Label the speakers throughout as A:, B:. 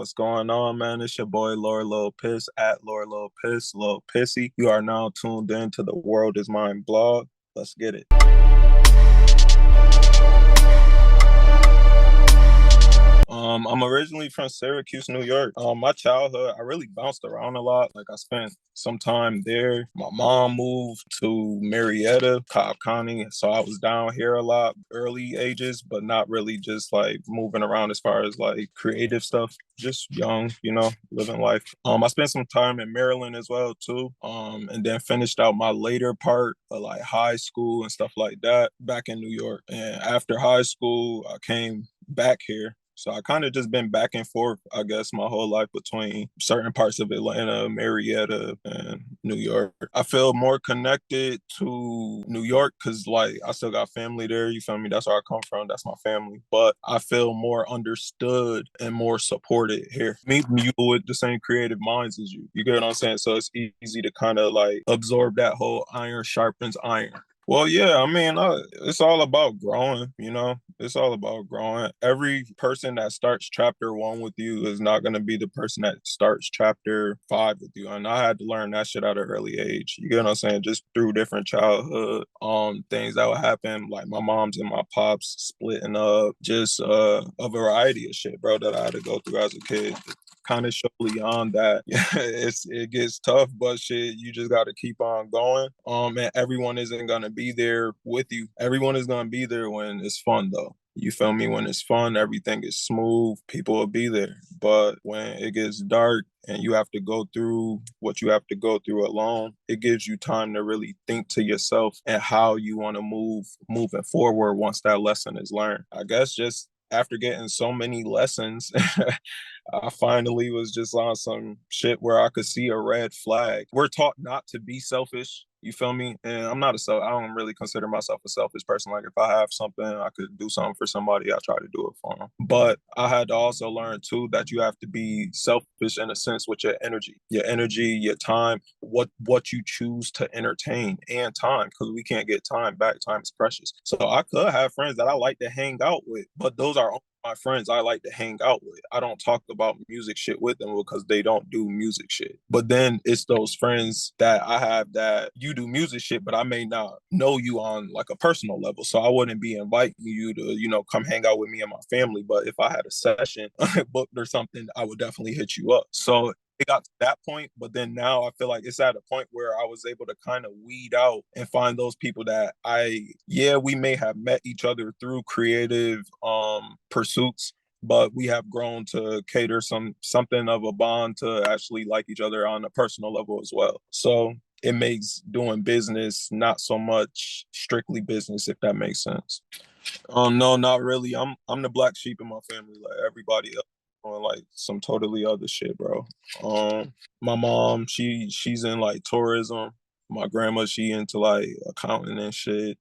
A: What's going on, man? It's your boy Lord Lil Piss at Lord Lil Piss, Lil Pissy. You are now tuned in to the World Is Mine blog. Let's get it. I'm originally from Syracuse, New York. My childhood, I really bounced around a lot. Like I spent some time there. My mom moved to Marietta, Cobb County, so I was down here a lot, early ages, but not really just like moving around as far as like creative stuff. Just young, living life. I spent some time in Maryland as well too. And then finished out my later part of like high school and stuff like that back in New York. And after high school, I came back here. So I kind of just been back and forth, I guess, my whole life between certain parts of Atlanta, Marietta, and New York. I feel more connected to New York because, like, I still got family there. You feel me? That's where I come from. That's my family. But I feel more understood and more supported here. Meeting you with the same creative minds as you. You get what I'm saying? So it's easy to kind of like absorb that whole iron sharpens iron. Well, yeah, I mean, it's all about growing. It's all about growing. Every person that starts chapter one with you is not going to be the person that starts chapter five with you. And I had to learn that shit at an early age. You get what I'm saying? Just through different childhood things that would happen, like my mom's and my pops splitting up, just a variety of shit, bro, that I had to go through as a kid. Kind of show on that it gets tough, but shit, you just got to keep on going. And everyone isn't gonna be there with you. Everyone is gonna be there when it's fun, though. You feel me? When it's fun, everything is smooth. People will be there. But when it gets dark and you have to go through what you have to go through alone, it gives you time to really think to yourself and how you want to moving forward once that lesson is learned. I guess just after getting so many lessons, I finally was just on some shit where I could see a red flag. We're taught not to be selfish. You feel me? And I don't really consider myself a selfish person. Like if I have something, I could do something for somebody, I try to do it for them. But I had to also learn too that you have to be selfish in a sense with your energy, your time, what you choose to entertain and time, because we can't get time back. Time is precious. So I could have friends that I like to hang out with, but those are my friends I like to hang out with. I don't talk about music shit with them because they don't do music shit. But then it's those friends that I have that you do music shit, but I may not know you on like a personal level. So I wouldn't be inviting you to, come hang out with me and my family. But if I had a session booked or something, I would definitely hit you up. So it got to that point, but then now I feel like it's at a point where I was able to kind of weed out and find those people that we may have met each other through creative pursuits, but we have grown to cater something of a bond to actually like each other on a personal level as well. So it makes doing business not so much strictly business, if that makes sense. No, not really. I'm the black sheep in my family, like everybody else on like some totally other shit, bro. My mom, she's in like tourism. My grandma, she into like accounting and shit,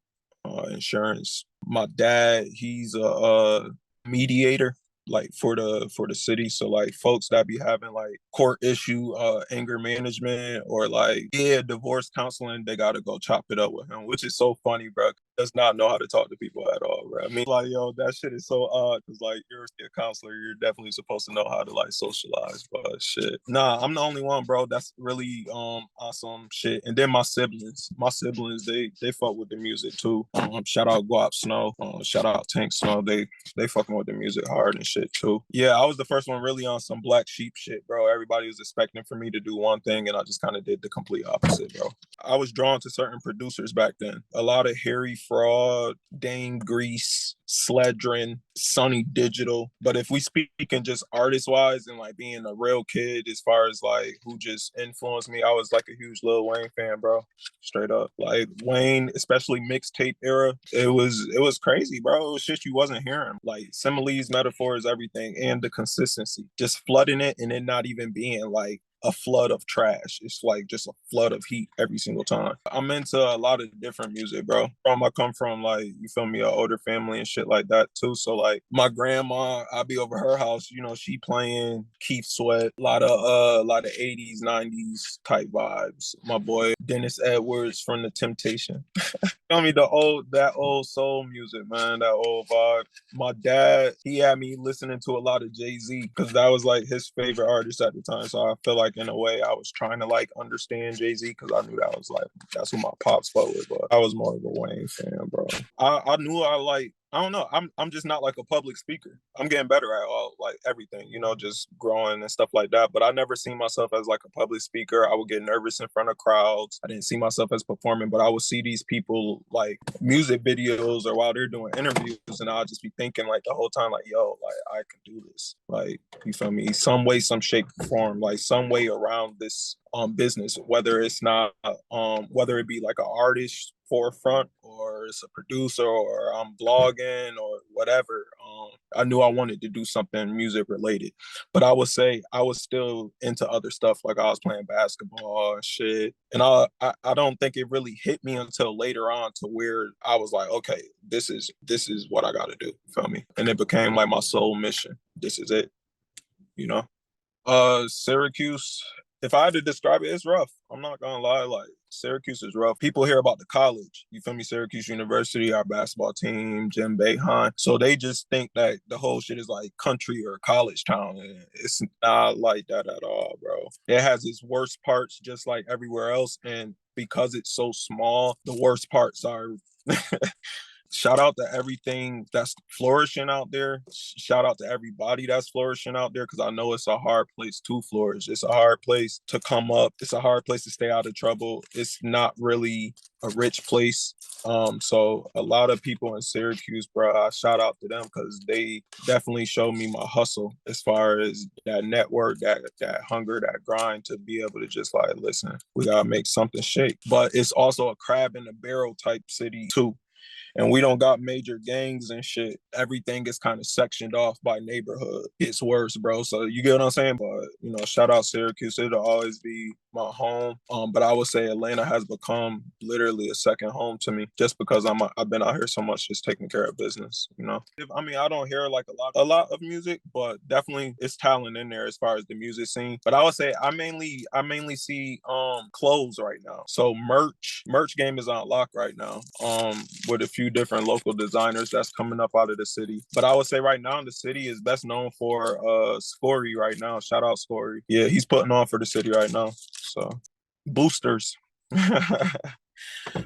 A: insurance. My dad, he's a mediator like for the city. So like folks that be having like court issue anger management or like divorce counseling, they gotta go chop it up with him, which is so funny, bro. Does not know how to talk to people at all, bro. I mean, like, yo, that shit is so odd because like you're a counselor, you're definitely supposed to know how to like socialize, but shit. Nah, I'm the only one, bro. That's really awesome shit. And then my siblings, they fuck with the music too. Shout out Guap Snow, shout out Tank Snow. They fucking with the music hard and shit too. Yeah, I was the first one really on some black sheep shit, bro. Everybody was expecting for me to do one thing, and I just kind of did the complete opposite, bro. I was drawn to certain producers back then. A lot of Harry Fraud, Dame Grease, Sledrin, Sonny Digital. But if we speak in just artist wise and like being a real kid, as far as like who just influenced me, I was like a huge Lil Wayne fan, bro. Straight up. Like Wayne, especially mixtape era, it was crazy, bro. It was shit you wasn't hearing. Like similes, metaphors, everything, and the consistency. Just flooding it and it not even being like a flood of trash. It's like just a flood of heat every single time. I'm into a lot of different music, bro. I come from like, you feel me, an older family and shit like that too. So like my grandma, I'll be over her house, you know, she playing Keith Sweat, a lot of 80s, 90s type vibes. My boy Dennis Edwards from The Temptation. Tell me that old soul music, man, that old vibe. My dad, he had me listening to a lot of Jay-Z because that was like his favorite artist at the time. So I feel like in a way I was trying to like understand Jay-Z because I knew that was like, that's what my pops spoke with. But I was more of a Wayne fan, bro. I knew I like, I don't know. I'm just not like a public speaker. I'm getting better at all like everything, you know, just growing and stuff like that. But I never seen myself as like a public speaker. I would get nervous in front of crowds. I didn't see myself as performing, but I would see these people like music videos or while they're doing interviews, and I'll just be thinking like the whole time, like, yo, like I can do this. Like, you feel me? Some way, some shape, form, like some way around this business, whether it's not whether it be like an artist forefront or it's a producer or I'm blogging or whatever. I knew I wanted to do something music related, but I would say I was still into other stuff. Like I was playing basketball and shit. And I don't think it really hit me until later on to where I was like, okay, this is what I got to do. You feel me? And it became like my sole mission. This is it, you know? Syracuse, if I had to describe it, it's rough. I'm not gonna lie, like Syracuse is rough. People hear about the college, you feel me? Syracuse University, our basketball team, Jim Boeheim. So they just think that the whole shit is like country or college town. And it's not like that at all, bro. It has its worst parts just like everywhere else. And because it's so small, the worst parts are shout out to everything that's flourishing out there. Shout out to everybody that's flourishing out there because I know it's a hard place to flourish. It's a hard place to come up. It's a hard place to stay out of trouble. It's not really a rich place. So a lot of people in Syracuse, bro, I shout out to them because they definitely showed me my hustle as far as that network, that hunger, that grind to be able to just like, listen, we gotta make something shake. But it's also a crab in a barrel type city too. And we don't got major gangs and shit. Everything is kind of sectioned off by neighborhood. It's worse, bro. So you get what I'm saying? But, you know, shout out Syracuse. It'll always be my home. But I would say Atlanta has become literally a second home to me just because I've been out here so much just taking care of business, you know? I mean, I don't hear like a lot of music, but definitely it's talent in there as far as the music scene. But I would say I mainly see clothes right now. So merch game is on lock right now. With a few different local designers that's coming up out of the city. But I would say right now the city is best known for Scory right now. Shout out Scory. Yeah, he's putting on for the city right now. So boosters.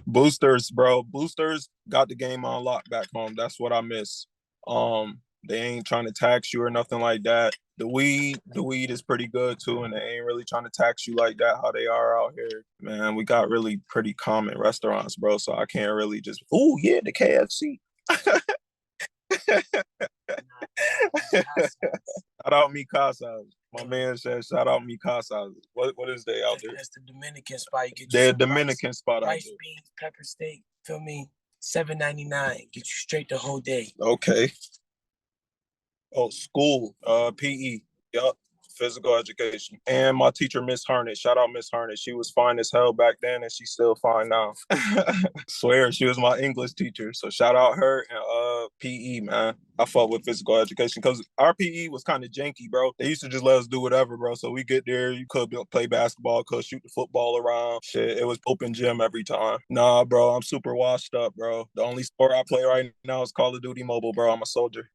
A: Boosters, bro. Boosters got the game on lock back home. That's what I miss. They ain't trying to tax you or nothing like that. The weed is pretty good too, and they ain't really trying to tax you like that how they are out here. Man, we got really pretty common restaurants, bro. So I can't really just yeah, the KFC. Shout out Mikasa. My man said, "Shout out Mikasa." What is they out there?
B: That's the Dominican spot. You get
A: They're Dominican spot out
B: rice,
A: there.
B: beans, pepper steak. Feel me? $7.99. Get you straight the whole day.
A: Okay. Oh, school, PE. Yup. Physical education. And my teacher, Miss Harnett. Shout out Miss Harnett. She was fine as hell back then and she's still fine now. Swear, she was my English teacher. So shout out her and PE, man. I fought with physical education because our PE was kind of janky, bro. They used to just let us do whatever, bro. So we get there, you could play basketball, could shoot the football around. Shit, it was open gym every time. Nah, bro, I'm super washed up, bro. The only sport I play right now is Call of Duty Mobile, bro. I'm a soldier.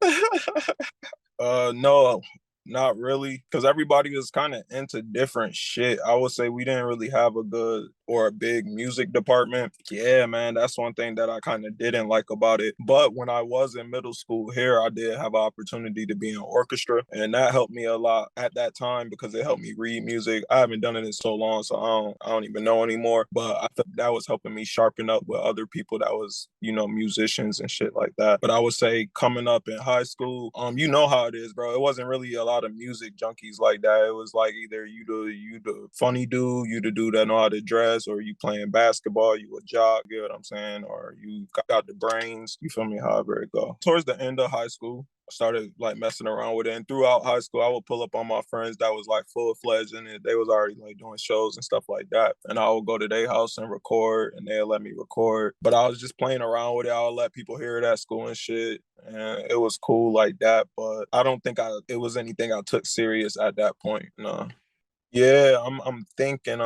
A: No, not really, because everybody was kind of into different shit. I would say we didn't really have a good or a big music department. Yeah, man, that's one thing that I kind of didn't like about it. But when I was in middle school here, I did have an opportunity to be in orchestra, and that helped me a lot at that time because it helped me read music. I haven't done it in so long, so I don't even know anymore. But I think that was helping me sharpen up with other people that was, you know, musicians and shit like that. But I would say coming up in high school, you know how it is, bro. It wasn't really a lot of music junkies like that. It was like either you the funny dude, you the dude that know how to dress, or you playing basketball, you a jock, you know what I'm saying, or you got the brains, you feel me, however it go. Towards the end of high school, started like messing around with it. And throughout high school, I would pull up on my friends that was like full fledged in it. They was already like doing shows and stuff like that. And I would go to their house and record, and they'd let me record. But I was just playing around with it. I would let people hear it at school and shit. And it was cool like that. But I don't think it was anything I took serious at that point. No. Yeah, I'm thinking.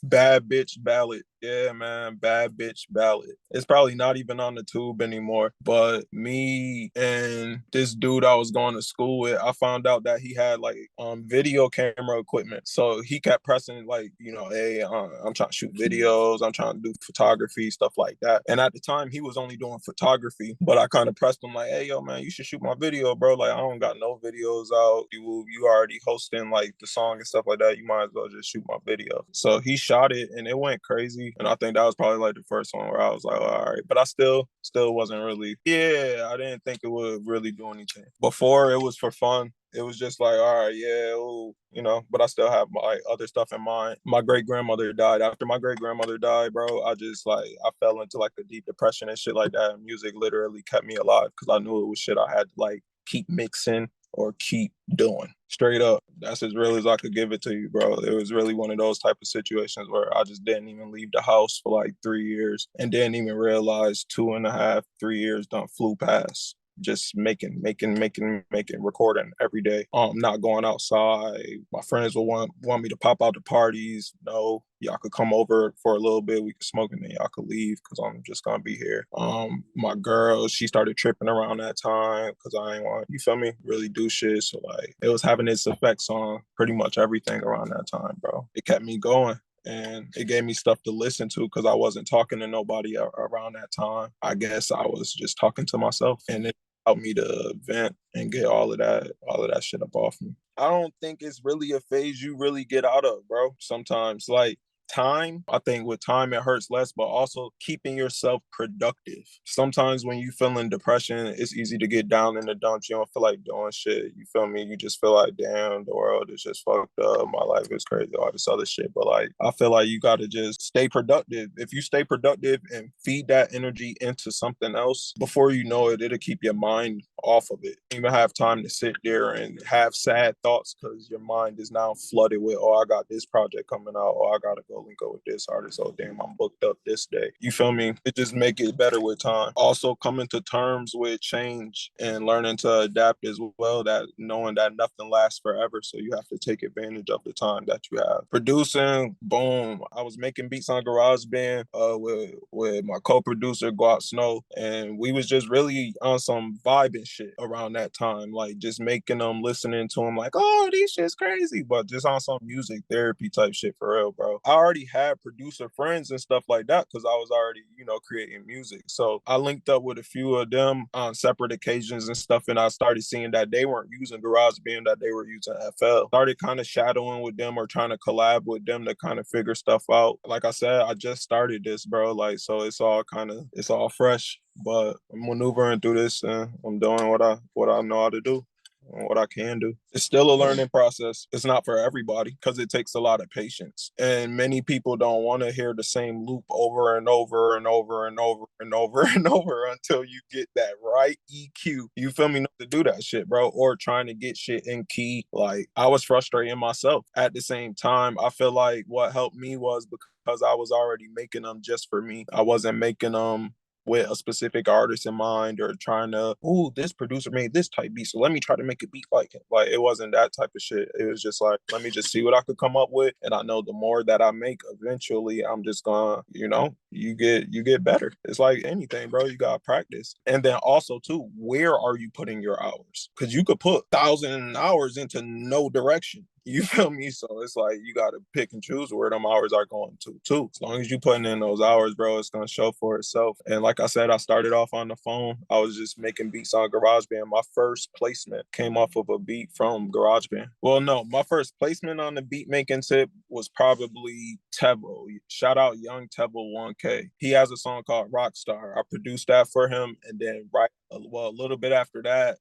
A: Bad bitch ballad. Yeah, man, bad bitch ballad. It's probably not even on the tube anymore. But me and this dude I was going to school with, I found out that he had like video camera equipment. So he kept pressing like, hey, I'm trying to shoot videos, I'm trying to do photography, stuff like that. And at the time he was only doing photography, but I kind of pressed him like, hey, yo, man, you should shoot my video, bro. Like I don't got no videos out. You already hosting like the song and stuff like that. You might as well just shoot my video. So he shot it and it went crazy. And I think that was probably like the first one where I was like, all right. But I still wasn't really, I didn't think it would really do anything. Before it was for fun. It was just like, all right, yeah, ooh, but I still have my other stuff in mind. My great grandmother died. After my great grandmother died, bro, I just like, I fell into like a deep depression and shit like that. And music literally kept me alive because I knew it was shit I had to like keep mixing or keep doing. Straight up. That's as real as I could give it to you, bro. It was really one of those type of situations where I just didn't even leave the house for like 3 years and didn't even realize 2.5, 3 years done flew past. Just making, recording every day. Not going outside. My friends will want me to pop out to parties. No, y'all could come over for a little bit. We could smoke and then y'all could leave because I'm just gonna be here. My girl, she started tripping around that time because I ain't want, you feel me, really do shit. So like it was having its effects on pretty much everything around that time, bro. It kept me going. And it gave me stuff to listen to because I wasn't talking to nobody around that time. I guess I was just talking to myself, and it helped me to vent and get all of that shit up off me. I don't think it's really a phase you really get out of, bro. Sometimes, like, time, I think with time it hurts less, but also keeping yourself productive. Sometimes when you feel in depression, it's easy to get down in the dumps. You don't feel like doing shit. You feel me? You just feel like, damn, the world is just fucked up. My life is crazy, all this other shit. But like, I feel like you got to just stay productive. If you stay productive and feed that energy into something else, before you know it, it'll keep your mind off of it. You even have time to sit there and have sad thoughts because your mind is now flooded with, oh, I got this project coming out. Oh, I got to go link up with this artist. Oh, damn, I'm booked up this day. You feel me? It just make it better with time. Also coming to terms with change and learning to adapt as well, that knowing that nothing lasts forever. So you have to take advantage of the time that you have. Producing, boom. I was making beats on GarageBand with my co-producer, Guap Snow. And we was just really on some vibing shit around that time. Like just making them, listening to them like, oh, these shit's crazy. But just on some music therapy type shit for real, bro. I already had producer friends and stuff like that because I was already, creating music. So I linked up with a few of them on separate occasions and stuff, and I started seeing that they weren't using GarageBand, that they were using FL. Started kind of shadowing with them or trying to collab with them to kind of figure stuff out. Like I said, I just started this, bro. Like, so it's all fresh, but I'm maneuvering through this and I'm doing what I know how to do. What I can do. It's still a learning process. It's not for everybody because it takes a lot of patience. And many people don't want to hear the same loop over and over and over and over and over and over until you get that right EQ. You feel me? Not to do that shit, bro. Or trying to get shit in key. Like I was frustrating myself. At the same time, I feel like what helped me was because I was already making them just for me. I wasn't making them with a specific artist in mind or trying to, ooh, this producer made this type beat, so let me try to make a beat like him. Like it wasn't that type of shit. It was just like, let me just see what I could come up with. And I know the more that I make, eventually I'm just gonna, you get better. It's like anything, bro. You gotta practice. And then also too, where are you putting your hours? Because you could put 1,000 hours into no direction. You feel me? So it's like you got to pick and choose where them hours are going to, too. As long as you putting in those hours, bro, it's going to show for itself. And like I said, I started off on the phone. I was just making beats on GarageBand. My first placement came off of a beat from GarageBand. Well, no, my first placement on the beat making tip was probably Tevo. Shout out Young Tevo 1K. He has a song called Rockstar. I produced that for him, and then a little bit after that,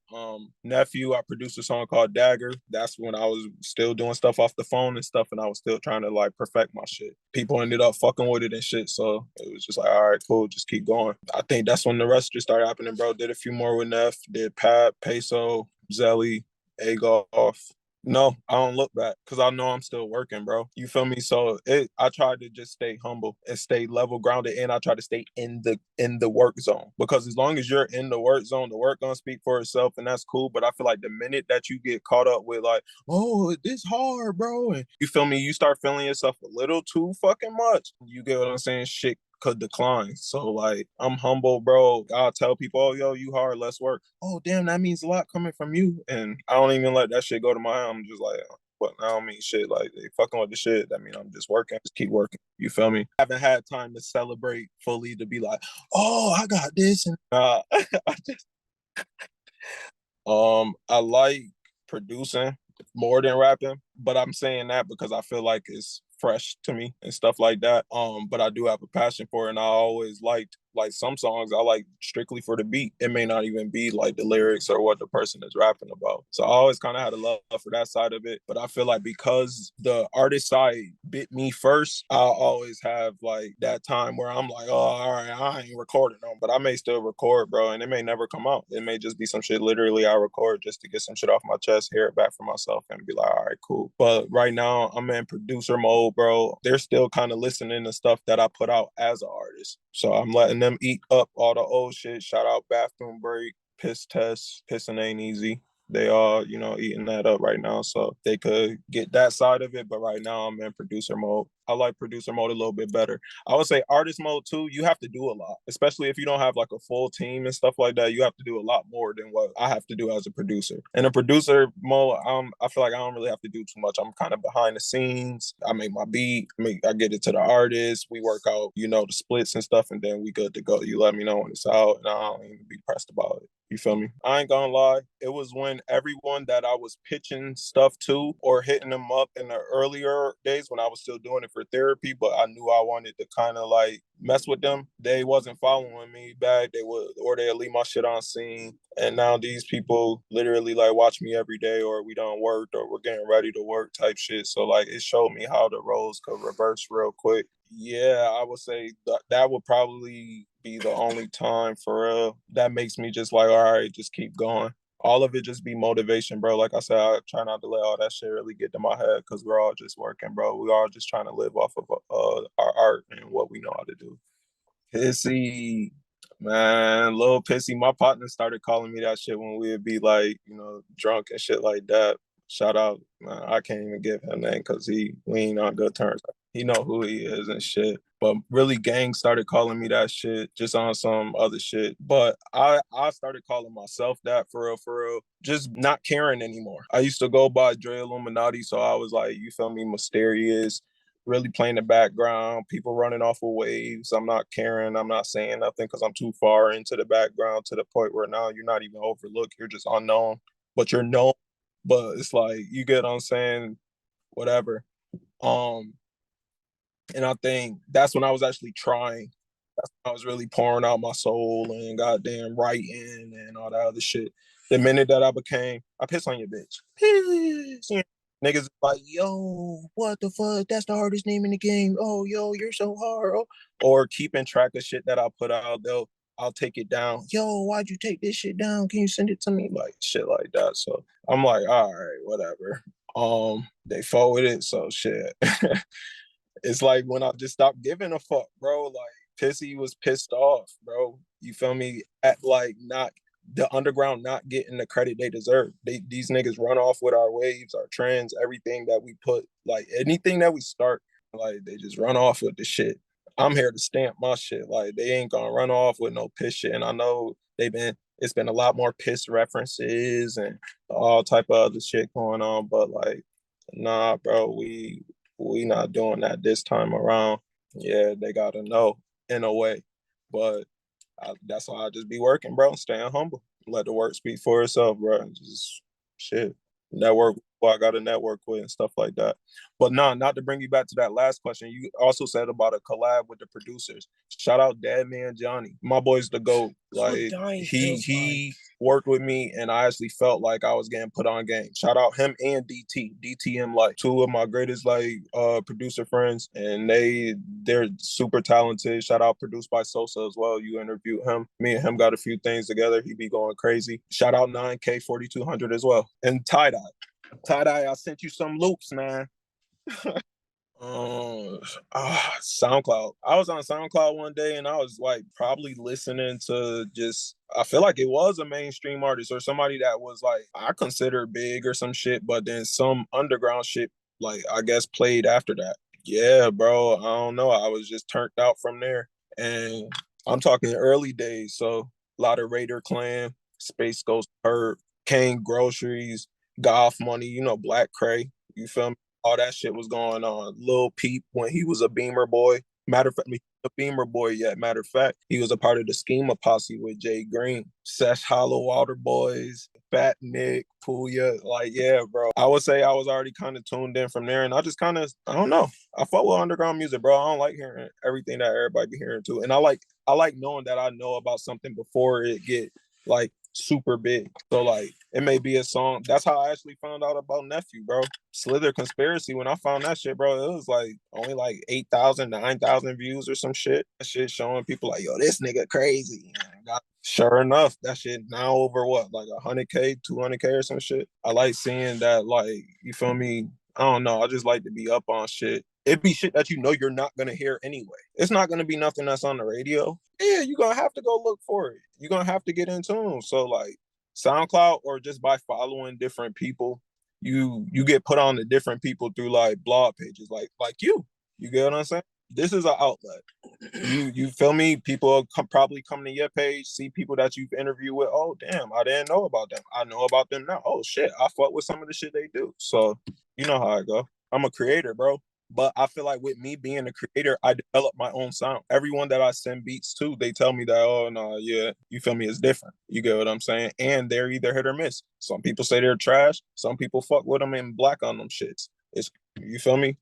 A: Nephew, I produced a song called Dagger. That's when I was still doing stuff off the phone and stuff, and I was still trying to like perfect my shit. People ended up fucking with it and shit, so it was just like, all right, cool, just keep going. I think that's when the rest just started happening, bro. Did a few more with Neff, did Pat, Peso, Zelly, A Golf. No, I don't look back because I know I'm still working, bro. You feel me? So I tried to just stay humble and stay level grounded, and I try to stay in the work zone, because as long as you're in the work zone, the work gonna speak for itself, and that's cool. But I feel like the minute that you get caught up with like, oh, this hard, bro, and you feel me, you start feeling yourself a little too fucking much. You get what I'm saying? Shit could decline. So like, I'm humble, bro. I'll tell people, oh, yo, you hard, let's work. Oh, damn, that means a lot coming from you. And I don't even let that shit go to my head. I'm just like, but I don't mean shit. Like, they fucking with the shit. That mean I'm just working. Just keep working. You feel me? I haven't had time to celebrate fully to be like, oh, I got this. And I just I like producing more than rapping, but I'm saying that because I feel like it's fresh to me and stuff like that. But I do have a passion for it, and I always liked like some songs I like strictly for the beat. It may not even be like the lyrics or what the person is rapping about. So I always kind of had a love for that side of it. But I feel like because the artist side bit me first, I'll always have like that time where I'm like, oh, all right, I ain't recording them, but I may still record, bro, and it may never come out. It may just be some shit literally I record just to get some shit off my chest, hear it back for myself, and be like, all right, cool. But right now I'm in producer mode, bro. They're still kind of listening to stuff that I put out as an artist. So I'm letting them eat up all the old shit. Shout out Bathroom Break, Piss Test, Pissing Ain't Easy. They are, eating that up right now. So they could get that side of it. But right now I'm in producer mode. I like producer mode a little bit better. I would say artist mode too, you have to do a lot, especially if you don't have like a full team and stuff like that. You have to do a lot more than what I have to do as a producer. In a producer mode, I feel like I don't really have to do too much. I'm kind of behind the scenes. I make my beat, I get it to the artist. We work out, the splits and stuff, and then we good to go. You let me know when it's out, and I don't even be pressed about it. You feel me? I ain't gonna lie. It was when everyone that I was pitching stuff to or hitting them up in the earlier days when I was still doing it for therapy, but I knew I wanted to kind of like mess with them. They wasn't following me back. They would, or they'd leave my shit on scene. And now these people literally like watch me every day, or we done worked, or we're getting ready to work type shit. So like, it showed me how the roles could reverse real quick. Yeah, I would say that would probably be the only time for real. That makes me just like, all right, just keep going. All of it just be motivation, bro. Like I said, I try not to let all that shit really get to my head, because we're all just working, bro. We all just trying to live off of our art and what we know how to do. Pissy, man, little pissy. My partner started calling me that shit when we'd be like, drunk and shit like that. Shout out, man. I can't even give him name because we ain't on good terms. He know who he is and shit. But really, gang started calling me that shit just on some other shit. But I started calling myself that for real, just not caring anymore. I used to go by Dre Illuminati, so I was like, you feel me, mysterious, really playing the background, people running off of waves. I'm not caring. I'm not saying nothing because I'm too far into the background to the point where now you're not even overlooked. You're just unknown, but you're known. But it's like, you get what I'm saying? Whatever. Um, and I think that's when I was actually trying. That's when I was really pouring out my soul and goddamn writing and all that other shit. The minute that I piss on your bitch. Piss. Niggas like, yo, what the fuck? That's the hardest name in the game. Oh, yo, you're so hard. Oh. Or keeping track of shit that I put out, I'll take it down. Yo, why'd you take this shit down? Can you send it to me? Like shit like that. So I'm like, all right, whatever. They forwarded it, so shit. It's like when I just stopped giving a fuck, bro. Like Pissy was pissed off, bro. You feel me? At like not the underground not getting the credit they deserve. These niggas run off with our waves, our trends, everything that we put, like anything that we start, like they just run off with the shit. I'm here to stamp my shit. Like they ain't gonna run off with no piss shit. And I know it's been a lot more piss references and all type of other shit going on, but like, nah, bro, we not doing that this time around. Yeah, they gotta know in a way, but that's why I just be working, bro. Staying humble, let the work speak for itself, bro. Just shit, network people I got to network with and stuff like that. But nah, not to bring you back to that last question. You also said about a collab with the producers. Shout out Dad Man Johnny. My boy's the GOAT. Like he worked with me and I actually felt like I was getting put on game. Shout out him and DTM, like two of my greatest like producer friends, and they're super talented. Shout out produced by Sosa as well. You interviewed him. Me and him got a few things together. He be going crazy. Shout out 9K 4200 as well. And tie dye. Tie dye, I sent you some loops, man. SoundCloud. I was on SoundCloud one day and I was like probably listening to just, I feel like it was a mainstream artist or somebody that was like I consider big or some shit, but then some underground shit like I guess played after that. Yeah, bro. I don't know. I was just turned out from there. And I'm talking early days. So a lot of Raider Clan, Space Ghost Herb, Kane Groceries, Golf Money, Black Cray. You feel me? All that shit was going on. Lil Peep when he was a Beamer boy. Matter of fact, a Beamer boy yet. Matter of fact, he was a part of the Schema Posse with Jay Green, Sesh Hollow Water Boys, Fat Nick, Pooya. Like, yeah, bro. I would say I was already kind of tuned in from there, and I just kind of, I don't know. I fuck with underground music, bro. I don't like hearing everything that everybody be hearing too, and I like knowing that I know about something before it get like super big. So like it may be a song. That's how I actually found out about Nephew, bro. Slither Conspiracy. When I found that shit, bro, it was like only like 8,000, 9,000 views or some shit. That shit showing people like, yo, this nigga crazy. Sure enough, that shit now over what, like 100K, 200K or some shit. I like seeing that, like, you feel me? I don't know. I just like to be up on shit. It'd be shit that you're not gonna hear anyway. It's not gonna be nothing that's on the radio. Yeah, you're gonna have to go look for it. You're gonna have to get in tune. So like SoundCloud or just by following different people, you get put on to different people through like blog pages, like you. You get what I'm saying? This is an outlet. You feel me? People probably come to your page, see people that you've interviewed with. Oh damn, I didn't know about them. I know about them now. Oh shit, I fuck with some of the shit they do. So you know how I go. I'm a creator, bro. But I feel like with me being a creator, I develop my own sound. Everyone that I send beats to, they tell me that, oh no, yeah, you feel me, it's different. You get what I'm saying? And they're either hit or miss. Some people say they're trash. Some people fuck with them and black on them shits. It's, you feel me?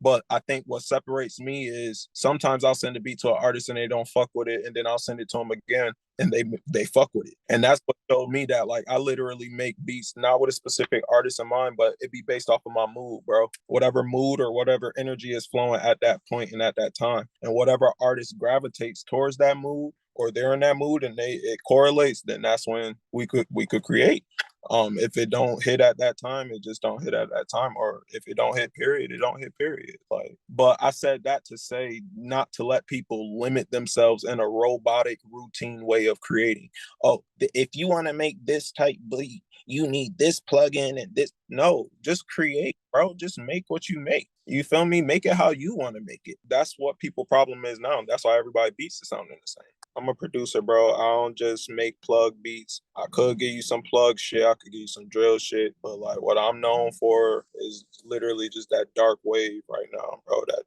A: But I think what separates me is sometimes I'll send a beat to an artist and they don't fuck with it, and then I'll send it to them again and they fuck with it. And that's what showed me that like I literally make beats not with a specific artist in mind, but it be based off of my mood, bro. Whatever mood or whatever energy is flowing at that point and at that time, and whatever artist gravitates towards that mood or they're in that mood and it correlates, then that's when we could create. If it don't hit at that time, it just don't hit at that time. Or if it don't hit period, it don't hit period. Like, but I said that to say not to let people limit themselves in a robotic routine way of creating. Oh, if you want to make this type beat, you need this plugin and this. No, just create, bro. Just make what you make. You feel me? Make it how you want to make it. That's what people problem is now. That's why everybody beats is sounding the same. I'm a producer, bro. I don't just make plug beats. I could give you some plug shit. I could give you some drill shit. But like what I'm known for is literally just that dark wave right now, bro. That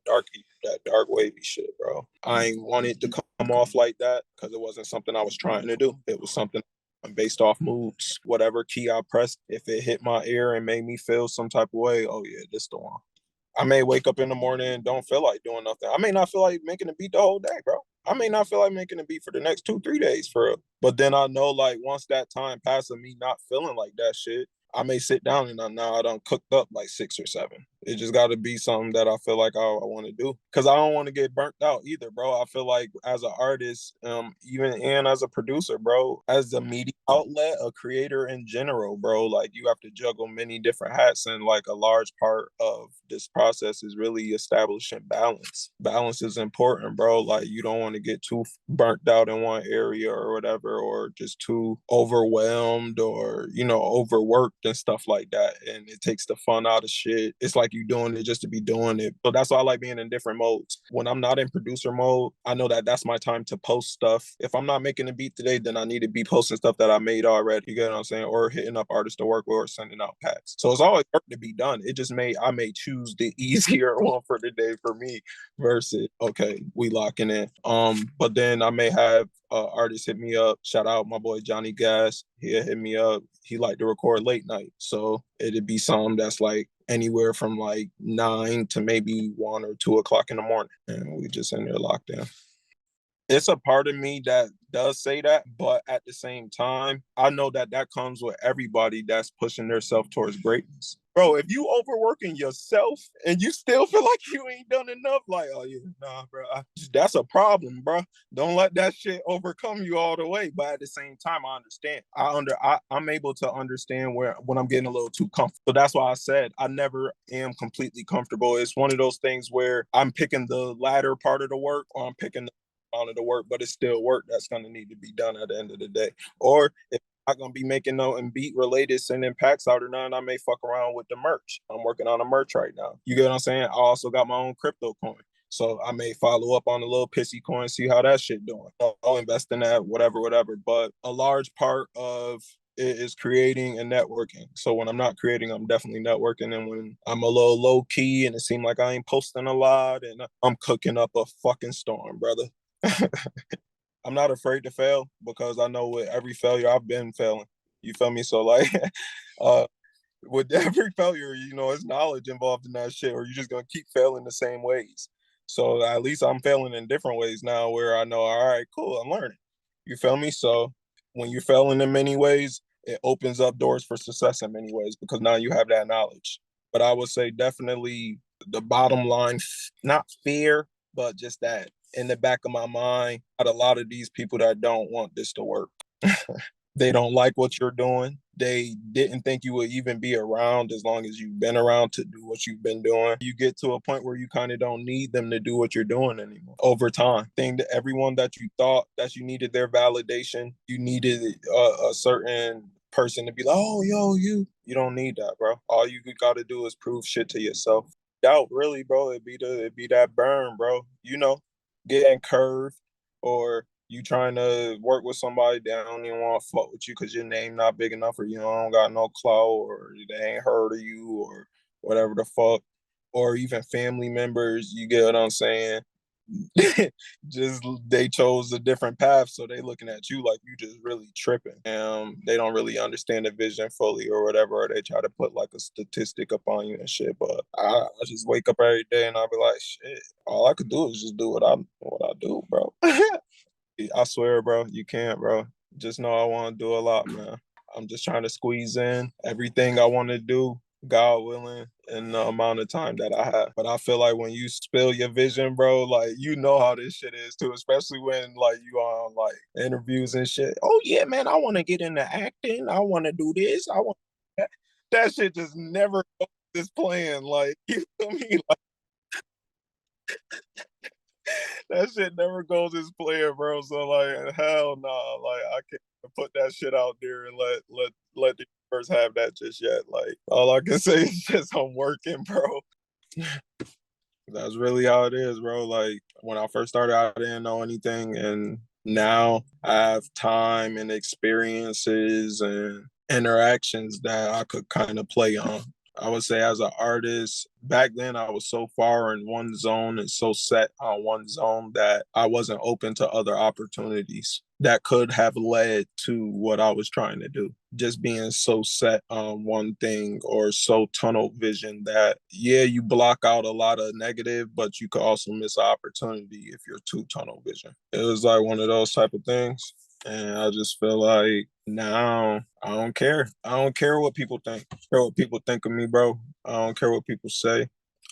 A: dark wavy shit, bro. I ain't wanted to come off like that because it wasn't something I was trying to do. It was something based off moods. Whatever key I pressed, if it hit my ear and made me feel some type of way, oh yeah, this the one. I may wake up in the morning and don't feel like doing nothing. I may not feel like making a beat the whole day, bro. I may not feel like making a beat for the next 2-3 days for real. But then I know like once that time passes me not feeling like that shit, I may sit down and I done cooked up like 6 or 7. It just got to be something that I feel like I want to do because I don't want to get burnt out either, bro. I feel like as an artist, even and as a producer, bro, as a media outlet, a creator in general, bro, like you have to juggle many different hats, and like a large part of this process is really establishing balance. Balance is important, bro. Like you don't want to get too burnt out in one area or whatever, or just too overwhelmed or overworked and stuff like that, and it takes the fun out of shit. It's like like you doing it just to be doing it. So that's why I like being in different modes. When I'm not in producer mode, I know that that's my time to post stuff. If I'm not making a beat today, then I need to be posting stuff that I made already. You get what I'm saying? Or hitting up artists to work with or sending out packs. So it's always work to be done. It just I may choose the easier one for the day for me versus okay, we locking in. But then I may have artists hit me up. Shout out my boy Johnny Gas. He'll hit me up. He like to record late night. So it'd be something that's like anywhere from like 9 to maybe 1 or 2 o'clock in the morning. And we just in there locked in. It's a part of me that does say that, but at the same time, I know that that comes with everybody that's pushing themselves towards greatness. Bro, if you overworking yourself and you still feel like you ain't done enough, like, oh yeah, nah, bro, that's a problem, bro. Don't let that shit overcome you all the way. But at the same time, I understand. I'm able to understand when I'm getting a little too comfortable. So that's why I said I never am completely comfortable. It's one of those things where I'm picking the latter part of the work, or I'm picking the on the work, but it's still work that's going to need to be done at the end of the day. Or if I'm not going to be making no and beat related sending packs out or none, I may fuck around with the merch. I'm working on a merch right now. You get what I'm saying? I also got my own crypto coin. So I may follow up on a little pissy coin, see how that shit doing. I'll invest in that, whatever. But a large part of it is creating and networking. So when I'm not creating, I'm definitely networking. And when I'm a little low key and it seems like I ain't posting a lot and I'm cooking up a fucking storm, brother. I'm not afraid to fail because I know with every failure I've been failing. You feel me? So like with every failure, you know, it's knowledge involved in that shit, or you're just gonna keep failing the same ways. So at least I'm failing in different ways now where I know, all right, cool, I'm learning. You feel me? So when you're failing in many ways, it opens up doors for success in many ways because now you have that knowledge. But I would say definitely the bottom line, not fear, but just that in the back of my mind, got a lot of these people that don't want this to work. They don't like what you're doing. They didn't think you would even be around as long as you've been around to do what you've been doing. You get to a point where you kind of don't need them to do what you're doing anymore. Over time, think that everyone that you thought that you needed their validation, you needed a certain person to be like, oh, yo, you don't need that, bro. All you got to do is prove shit to yourself. Doubt, really, bro. It'd be that burn, bro. You know, getting curved or you trying to work with somebody that don't even want to fuck with you because your name not big enough or you don't got no clout or they ain't heard of you or whatever the fuck. Or even family members, you get what I'm saying? Just they chose a different path, so they looking at you like you just really tripping. They don't really understand the vision fully or whatever, or they try to put like a statistic up on you and shit. But I just wake up every day and I'll be like, shit, all I could do is just do what I do, bro. I swear, bro, you can't, bro. Just know I want to do a lot, man. I'm just trying to squeeze in everything I want to do, God willing, in the amount of time that I have. But I feel like when you spill your vision, bro, like you know how this shit is too, especially when like you on like interviews and shit. Oh yeah, man, I want to get into acting. I want to do this. I want that shit just never goes this plan. Like you feel me? Like that shit never goes as planned, bro. So like, hell no, like I can't put that shit out there and let the universe have that just yet. Like all I can say is just I'm working, bro. That's really how it is, bro. Like when I first started, I didn't know anything, and now I have time and experiences and interactions that I could kind of play on. I would say as an artist, back then I was so far in one zone and so set on one zone that I wasn't open to other opportunities that could have led to what I was trying to do. Just being so set on one thing or so tunnel vision that, yeah, you block out a lot of negative, but you could also miss an opportunity if you're too tunnel vision. It was like one of those type of things. And I just feel like now I don't care. I don't care what people think. I don't care what people think of me, bro. I don't care what people say.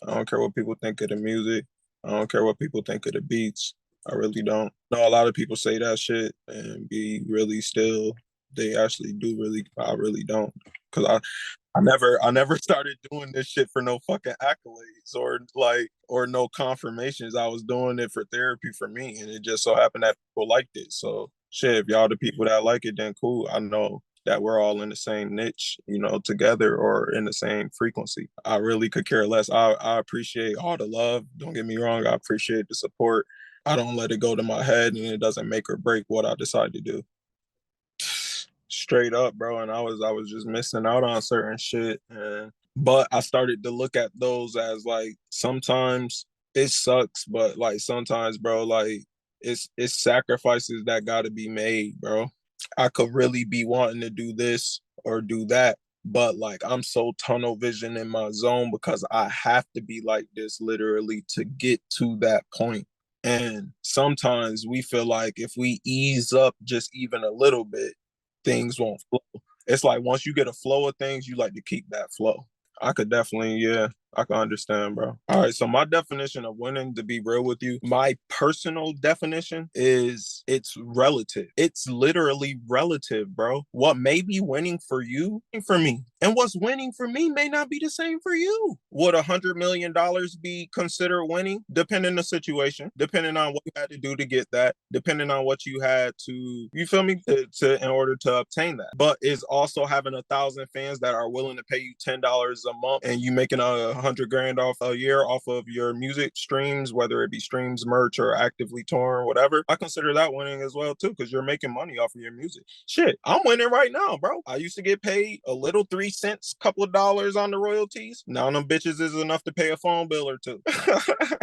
A: I don't care what people think of the music. I don't care what people think of the beats. I really don't. No, a lot of people say that shit and be really still. They actually do really. I really don't. Cause I never started doing this shit for no fucking accolades or no confirmations. I was doing it for therapy for me, and it just so happened that people liked it. So shit, if y'all the people that like it, then cool. I know that we're all in the same niche, together or in the same frequency. I really could care less. I appreciate all the love. Don't get me wrong. I appreciate the support. I don't let it go to my head, and it doesn't make or break what I decide to do. Straight up, bro. And I was just missing out on certain shit. But I started to look at those as like sometimes it sucks, but like sometimes, bro, like it's sacrifices that gotta be made, bro. I could really be wanting to do this or do that, but like I'm so tunnel vision in my zone because I have to be like this literally to get to that point. And sometimes we feel like if we ease up just even a little bit, things won't flow. It's like once you get a flow of things, you like to keep that flow. I could definitely, yeah, I can understand, bro. All right, so my definition of winning, to be real with you, my personal definition is it's relative. It's literally relative, bro. What may be winning for you, for me, and what's winning for me may not be the same for you. Would $100 million be considered winning? Depending on the situation, depending on what you had to do to get that, depending on what you had to, you feel me, in order to obtain that. But is also having 1,000 fans that are willing to pay you $10 a month and you making 100 grand off a year off of your music streams, whether it be streams, merch, or actively touring, whatever. I consider that winning as well too, because you're making money off of your music. Shit, I'm winning right now, bro. I used to get paid a little 3 cents, couple of dollars on the royalties. Now them bitches is enough to pay a phone bill or two.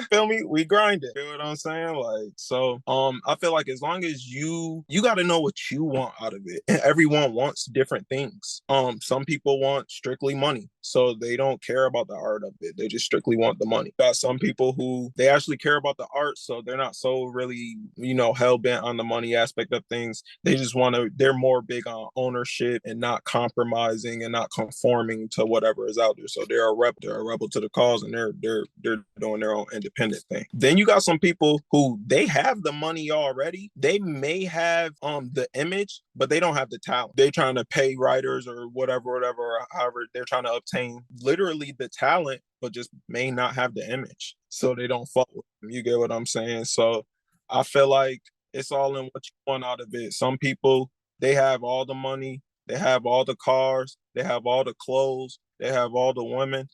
A: Feel me? We grind it. You know what I'm saying? Like, so I feel like as long as you got to know what you want out of it. And everyone wants different things. Some people want strictly money, so they don't care about the art of it. They just strictly want the money. Got some people who they actually care about the art, so they're not so really, hell bent on the money aspect of things. They just want to. They're more big on ownership and not compromising and not conforming to whatever is out there. So they're a rebel. They're a rebel to the cause, and they're doing their own independent thing. Then you got some people who they have the money already. They may have the image, but they don't have the talent. They're trying to pay writers or whatever, however they're trying to obtain literally the talent, but just may not have the image. So they don't fuck with them. You get what I'm saying? So I feel like it's all in what you want out of it. Some people, they have all the money, they have all the cars, they have all the clothes, they have all the women,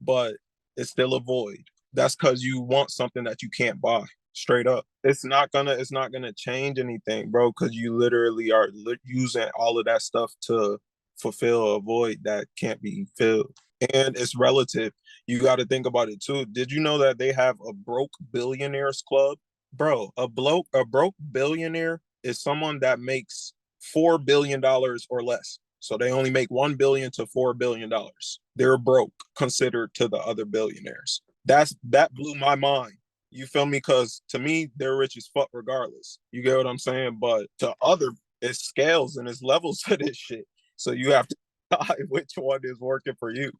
A: but it's still a void. That's because you want something that you can't buy. Straight up, it's not gonna change anything, bro, because you literally are using all of that stuff to fulfill a void that can't be filled. And it's relative. You got to think about it too. Did you know that they have a broke billionaires club? Bro, a broke billionaire is someone that makes $4 billion or less. So they only make 1 billion to $4 billion. They're broke considered to the other billionaires. That blew my mind. You feel me? Because to me, they're rich as fuck regardless. You get what I'm saying? But to other, it's scales and it's levels to this shit. So you have to decide which one is working for you.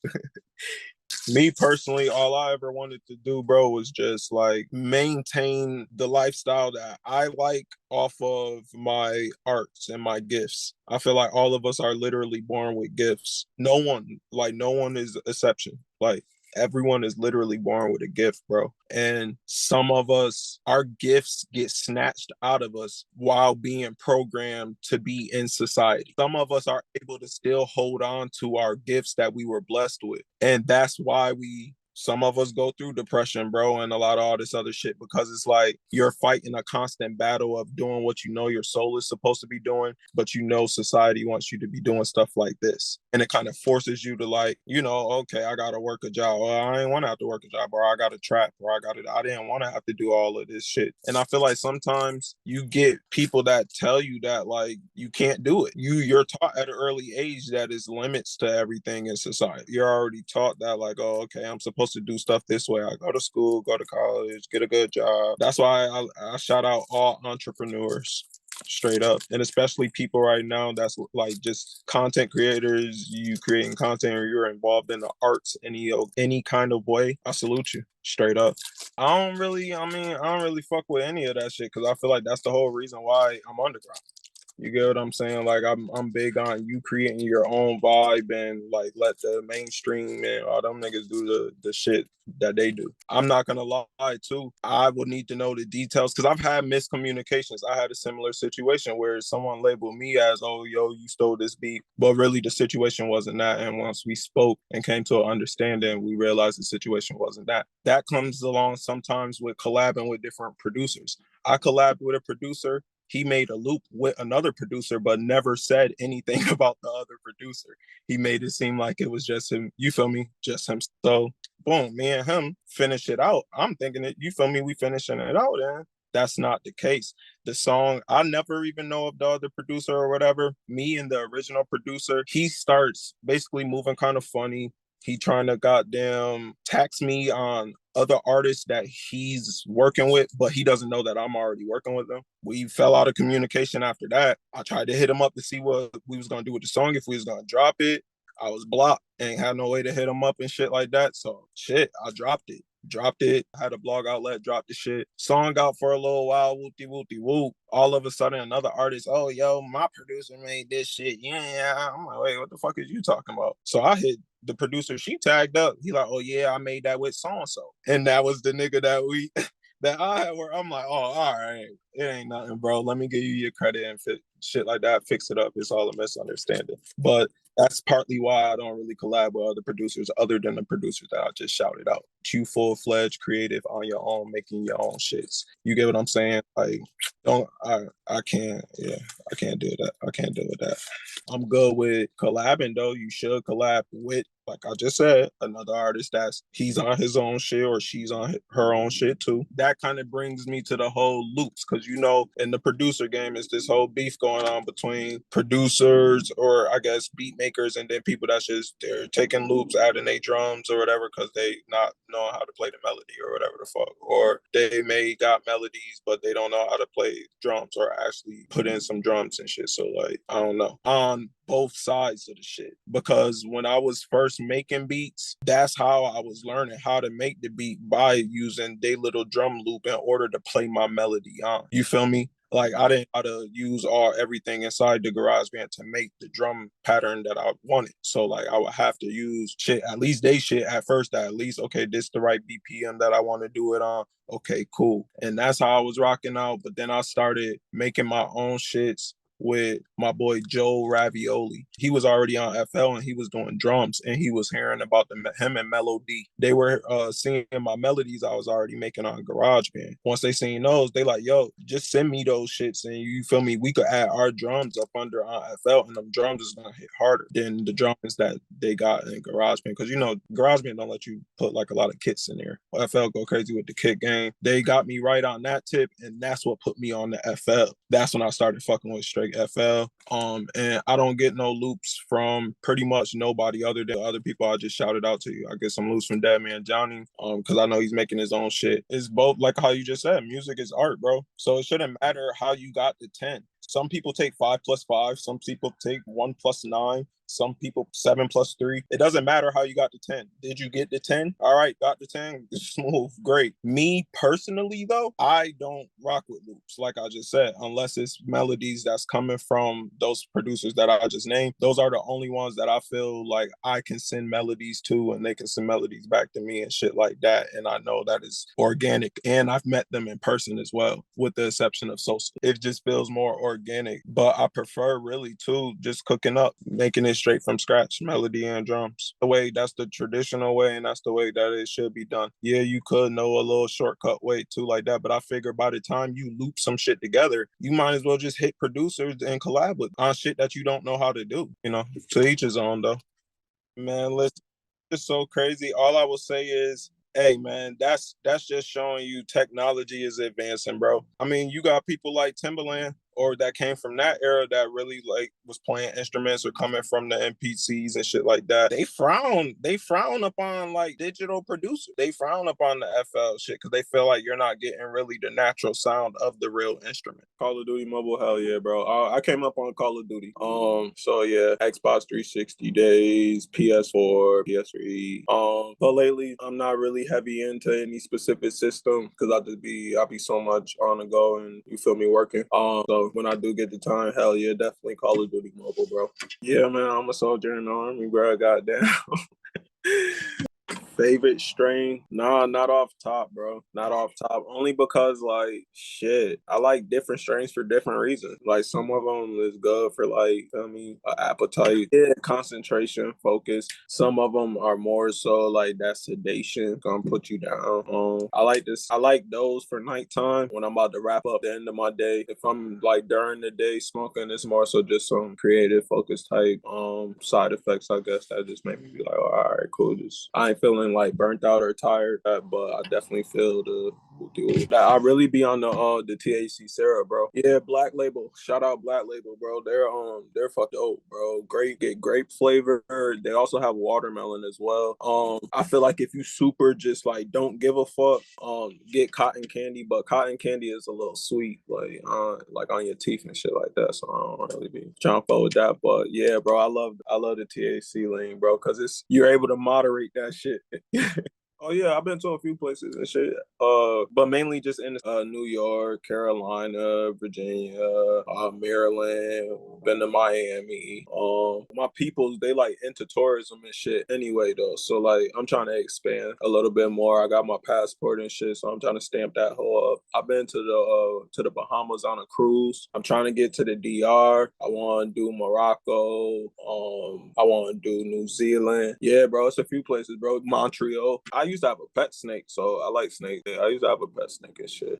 A: Me personally, all I ever wanted to do, bro, was just like maintain the lifestyle that I like off of my arts and my gifts. I feel like all of us are literally born with gifts. No one is exception. Like everyone is literally born with a gift, bro. And some of us, our gifts get snatched out of us while being programmed to be in society. Some of us are able to still hold on to our gifts that we were blessed with. And that's why some of us go through depression, bro, and a lot of all this other shit, because it's like you're fighting a constant battle of doing what you know your soul is supposed to be doing, but society wants you to be doing stuff like this. And it kind of forces you to like, okay, I gotta work a job. Well, I ain't want to have to work a job, or I gotta trap, or I didn't want to have to do all of this shit. And I feel like sometimes you get people that tell you that like you can't do it. You're taught at an early age that is limits to everything in society. You're already taught that like, oh, okay, I'm supposed to do stuff this way. I go to school, go to college, get a good job. That's why I shout out all entrepreneurs straight up, and especially people right now that's like just content creators. You creating content or you're involved in the arts any kind of way. I salute you straight up. I don't really fuck with any of that shit because I feel like that's the whole reason why I'm underground. You get what I'm saying? Like I'm big on you creating your own vibe and like let the mainstream and all them niggas do the shit that they do. I'm not gonna lie too. I would need to know the details because I've had miscommunications. I had a similar situation where someone labeled me as, "Oh, yo, you stole this beat," but really the situation wasn't that. And once we spoke and came to an understanding, we realized the situation wasn't that. That comes along sometimes with collabing with different producers. I collabed with a producer. He made a loop with another producer, but never said anything about the other producer. He made it seem like it was just him. You feel me? Just him. So boom, me and him finish it out. I'm thinking it, you feel me? We finishing it out, and that's not the case. The song, I never even know of the other producer or whatever. Me and the original producer, he starts basically moving kind of funny. He trying to goddamn tax me on other artists that he's working with, but he doesn't know that I'm already working with them. We fell out of communication after that. I tried to hit him up to see what we was gonna do with the song, if we was gonna drop it. I was blocked, ain't had no way to hit him up and shit like that. So shit, I dropped it. Dropped it, had a blog outlet, dropped the shit. Song out for a little while, whoopty whoopty whoop. All of a sudden, another artist, oh, yo, my producer made this shit. Yeah. I'm like, wait, what the fuck is you talking about? So I hit the producer, she tagged up. He like, oh, yeah, I made that with so-and-so. And that was the nigga that we, that I had where I'm like, oh, all right, it ain't nothing, bro. Let me give you your credit and shit like that, fix it up. It's all a misunderstanding. But that's partly why I don't really collab with other producers other than the producers that I just shouted out. You full-fledged creative on your own, making your own shits. You get what I'm saying? Like, I can't, yeah, I can't do that. I can't deal with that. I'm good with collabing though. You should collab with, like I just said, another artist that's he's on his own shit or she's on her own shit too. That kind of brings me to the whole loops because you know in the producer game is this whole beef going on between producers or I guess beat makers and then people that's just they're taking loops, adding their drums or whatever because they not knowing how to play the melody or whatever the fuck, or they may got melodies but they don't know how to play drums or actually put in some drums and shit. So like I don't know. On both sides of the shit because when I was first making beats, that's how I was learning how to make the beat by using their little drum loop in order to play my melody on. You feel me? Like I didn't know how to use everything inside the GarageBand to make the drum pattern that I wanted. So like I would have to use shit, at least they shit at first, that at least, okay, this is the right BPM that I want to do it on. Okay, cool. And that's how I was rocking out. But then I started making my own shits with my boy Joe Ravioli. He was already on FL and he was doing drums and he was hearing about him and Melody. They were seeing my melodies I was already making on GarageBand. Once they seen those, they like, yo, just send me those shits and you feel me? We could add our drums up under on FL and them drums is gonna hit harder than the drums that they got in GarageBand. Because you know, GarageBand don't let you put like a lot of kits in there. FL go crazy with the kit game. They got me right on that tip and that's what put me on the FL. That's when I started fucking with straight FL. And I don't get no loops from pretty much nobody other than other people I just shouted out to you. I get some loops from Dead Man Johnny, because I know he's making his own shit. It's both like how you just said, music is art, bro. So it shouldn't matter how you got the 10. Some people take 5+5, some people take 1+9. Some people 7+3. It doesn't matter how you got the 10. Did you get the 10? All right, got the 10. Smooth, great. Me personally, though, I don't rock with loops, like I just said, unless it's melodies that's coming from those producers that I just named. Those are the only ones that I feel like I can send melodies to and they can send melodies back to me and shit like that. And I know that is organic. And I've met them in person as well, with the exception of Sosa. It just feels more organic. But I prefer really too just cooking up, making it straight from scratch, melody and drums. That's the traditional way and that's the way that it should be done. Yeah, you could know a little shortcut way too like that, but I figure by the time you loop some shit together, you might as well just hit producers and collab with on shit that you don't know how to do. You know, to each his own though. Man, listen, it's so crazy. All I will say is, hey man, that's just showing you technology is advancing, bro. I mean, you got people like Timbaland or that came from that era that really like was playing instruments or coming from the MPCs and shit like that. They frown upon like digital producers. They frown upon the FL shit because they feel like you're not getting really the natural sound of the real instrument. Call of Duty Mobile, hell yeah, bro. I came up on Call of Duty. So yeah, Xbox 360 days, PS4, PS3. But lately I'm not really heavy into any specific system because I be so much on the go and you feel me working. So So when I do get the time, hell yeah, definitely Call of Duty Mobile, bro. Yeah, man, I'm a soldier in the army, bro. Goddamn. Favorite strain? Nah, not off top, bro. Not off top. Only because, like, shit, I like different strains for different reasons. Like, some of them is good for, like, feel me, appetite, yeah, concentration, focus. Some of them are more so like that sedation gonna put you down. I like this. I like those for nighttime when I'm about to wrap up the end of my day. If I'm like during the day smoking, it's more so just some creative focus type side effects. I guess that just made me be like, all right, cool. Just I ain't feeling like burnt out or tired, but I definitely feel the. I really be on the THC syrup, bro. Yeah, Black Label. Shout out Black Label, bro. They're fucked dope, bro. Great, get grape flavor. They also have watermelon as well. I feel like if you super just like don't give a fuck, get cotton candy, but cotton candy is a little sweet, like on your teeth and shit like that. So I don't really be trying to fuck with that. But yeah, bro, I love the THC lane, bro, because it's you're able to moderate that shit. Oh yeah, I've been to a few places and shit. But mainly just in New York, Carolina, Virginia, Maryland, been to Miami. My peoples, they like into tourism and shit anyway though. So like I'm trying to expand a little bit more. I got my passport and shit, so I'm trying to stamp that whole up. I've been to the Bahamas on a cruise. I'm trying to get to the DR. I want to do Morocco. I want to do New Zealand. Yeah, bro, it's a few places, bro. Montreal. I used to have a pet snake, so I like snakes. Yeah, I used to have a pet snake and shit.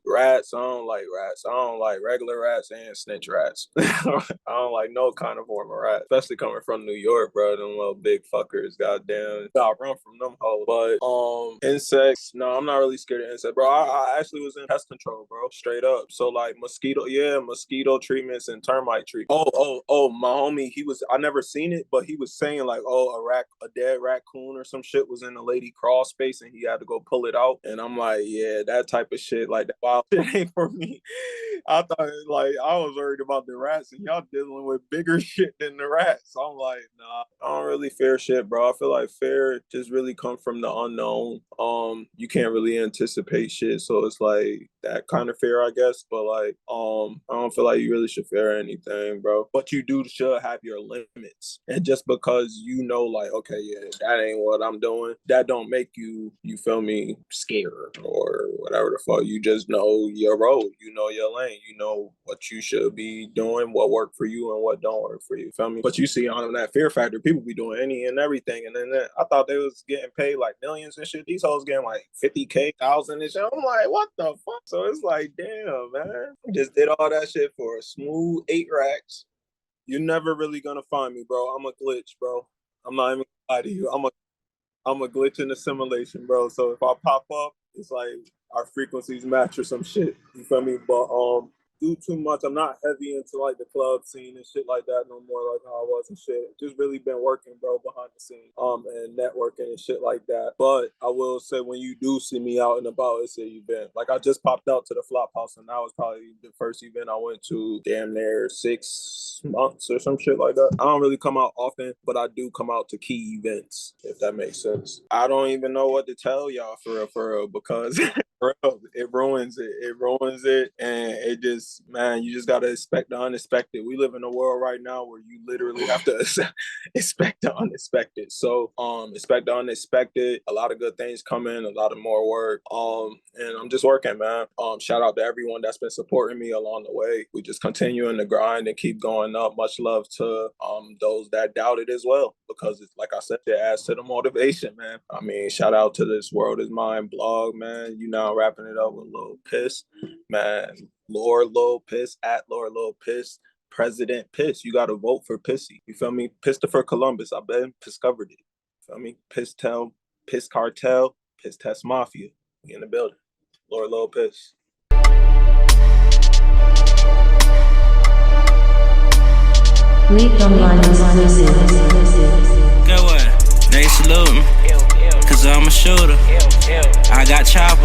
A: Rats, I don't like rats. I don't like regular rats and snitch rats. I don't like no kind of form of rat, especially coming from New York, bro. Them little big fuckers, goddamn. Gotta run from them hoes. But insects, no, I'm not really scared of insects, bro. I actually was in pest control, bro, straight up. So like mosquito treatments and termite treatment. My homie, I never seen it, but he was saying like, a dead raccoon or some shit was in a lady crawl space and he had to go pull it out. And I'm like, yeah, that type of shit, like that wild shit ain't for me. I thought like I was worried about the rats and y'all dealing with bigger shit than the rats. So I'm like, nah, I don't really fear shit, bro. I feel like fear just really comes from the unknown. You can't really anticipate shit. So it's like that kind of fear, I guess. But like, I don't feel like you really should fear anything, bro. But you should have your limits. And just because you know, like, okay, yeah, that ain't what I'm doing, that don't make you feel me, scared or whatever the fuck. You just know your road, you know your lane, you know what you should be doing, what worked for you and what don't work for you, feel me? But you see on that Fear Factor, people be doing any and everything, and then I thought they was getting paid like millions and shit. These hoes getting like 50K, 1,000 and shit. I'm like, what the fuck? So it's like, damn, man, just did all that shit for a smooth 8 racks. You're never really gonna find me, bro. I'm a glitch, bro. I'm not even gonna lie to you. I'm a glitch in the simulation, bro. So if I pop up, it's like our frequencies match or some shit. You feel me? But do too much. I'm not heavy into like the club scene and shit like that no more, like how I was and shit. Just really been working, bro, behind the scenes, and networking and shit like that. But I will say, when you do see me out and about, it's an event. Like I just popped out to the Flop House, and that was probably the first event I went to damn near 6 months or some shit like that. I don't really come out often, but I do come out to key events, if that makes sense. I don't even know what to tell y'all for real, because it ruins it, and it just, man, you just gotta expect the unexpected. We live in a world right now where you literally have to expect the unexpected. So expect the unexpected. A lot of good things coming, a lot of more work, and I'm just working, man. Shout out to everyone that's been supporting me along the way. We just continuing to grind and keep going up. Much love to those that doubted as well, because it's like I said, it adds to the motivation, man. I mean, shout out to This World Is Mine blog, man. You know, wrapping it up with Lil Piss, man. Lord Lil Piss, at Lord Lil Piss, President Piss. You got to vote for Pissy. You feel me? Christopher Columbus. I bet discovered it. You feel me? Piss Cartel, Piss Test Mafia. We in the building. Lord Lil Piss.
C: Leaked online exclusive.
D: Go what? They salute me, cause I'm a shooter. I got choppers.